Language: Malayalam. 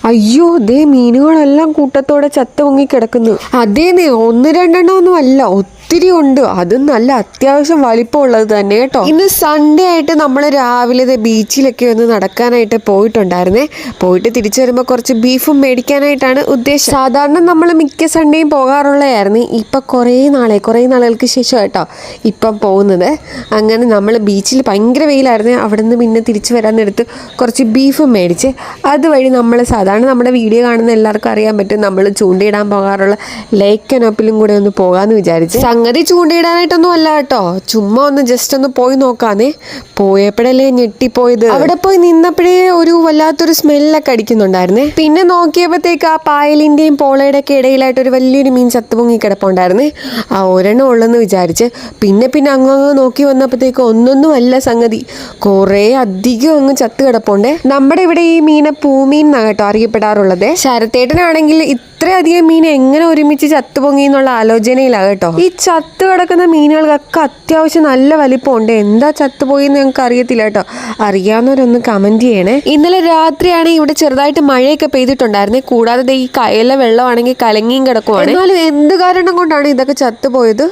അയ്യോ ദേ മീനുകളെല്ലാം കൂട്ടത്തോടെ ചത്തു പൊങ്ങി കിടക്കുന്നു. അതേന്നേ, ഒന്ന് രണ്ടെണ്ണം ഒന്നും അല്ല, ഒത്തിരി ഉണ്ട്. അതും നല്ല അത്യാവശ്യം വലിപ്പമുള്ളത് തന്നെ കേട്ടോ. ഇന്ന് സൺഡേ ആയിട്ട് നമ്മൾ രാവിലെ ബീച്ചിലൊക്കെ ഒന്ന് നടക്കാനായിട്ട് പോയിട്ടുണ്ടായിരുന്നേ. പോയിട്ട് തിരിച്ചു വരുമ്പോൾ കുറച്ച് ബീഫും മേടിക്കാനായിട്ടാണ് ഉദ്ദേശം. സാധാരണ നമ്മൾ മിക്ക സൺഡേയും പോകാറുള്ളതായിരുന്നു. ഇപ്പം കുറേ നാളുകൾക്ക് ശേഷം കേട്ടോ ഇപ്പം പോകുന്നത്. അങ്ങനെ നമ്മൾ ബീച്ചിൽ ഭയങ്കര വെയിലായിരുന്നു. അവിടെ നിന്ന് പിന്നെ തിരിച്ചു വരാൻ നേരത്ത് കുറച്ച് ബീഫും മേടിച്ച് അതുവഴി നമ്മൾ സാധാരണ നമ്മുടെ വീഡിയോ കാണുന്ന എല്ലാവർക്കും അറിയാൻ പറ്റും, നമ്മൾ ചൂണ്ടയിടാൻ പോകാറുള്ള ലേക്ക് കനോപ്പിലും കൂടെ ഒന്ന് പോകാമെന്ന് വിചാരിച്ച്. സംഗതി ചൂണ്ടയിടാനായിട്ടൊന്നും അല്ല കേട്ടോ, ചുമ്മാ ഒന്ന് ജസ്റ്റ് ഒന്ന് പോയി നോക്കാന്നേ. പോയപ്പോഴല്ലേ ഞെട്ടിപ്പോയത്. അവിടെ പോയി നിന്നപ്പോഴേ ഒരു വല്ലാത്തൊരു സ്മെല്ലൊക്കെ അടിക്കുന്നുണ്ടായിരുന്നേ. പിന്നെ നോക്കിയപ്പോഴത്തേക്ക് ആ പായലിൻ്റെയും പോളയുടെ ഒക്കെ ഇടയിലായിട്ട് ഒരു വലിയൊരു മീൻ ചത്തുപൊങ്ങി കിടപ്പുണ്ടായിരുന്നേ. ആ ഒരെണ്ണം ഉള്ളെന്ന് വിചാരിച്ച് പിന്നെ അങ്ങ് നോക്കി വന്നപ്പോഴത്തേക്ക് ഒന്നൊന്നും അല്ല സംഗതി, കുറേ അധികം അങ്ങ് ചത്ത് കിടപ്പുണ്ടേ. നമ്മുടെ ഇവിടെ ഈ മീനെ പൂമീൻ എന്നാണ് കേട്ടോ അറിയപ്പെടാറുള്ളത്. ശരത്തേട്ടനാണെങ്കിൽ ഇത്രയധികം മീൻ എങ്ങനെ ഒരുമിച്ച് ചത്തുപൊങ്ങി എന്നുള്ള ആലോചനയിലാണ് കേട്ടോ. ഈ ചത്തു കിടക്കുന്ന മീനുകൾക്കൊക്കെ അത്യാവശ്യം നല്ല വലിപ്പമുണ്ട്. എന്താ ചത്തുപോയി എന്ന് ഞങ്ങൾക്ക് അറിയത്തില്ല കേട്ടോ. അറിയാവുന്നവരൊന്ന് കമന്റ് ചെയ്യണേ. ഇന്നലെ രാത്രിയാണ് ഇവിടെ ചെറുതായിട്ട് മഴയൊക്കെ പെയ്തിട്ടുണ്ടായിരുന്നേ. കൂടാതെ ഈ കയലിലെ വെള്ളമാണെങ്കിൽ കലങ്ങിയും കിടക്കുവാണ്. എന്നാലും എന്ത് കാരണം കൊണ്ടാണ് ഇതൊക്കെ ചത്തുപോയത്?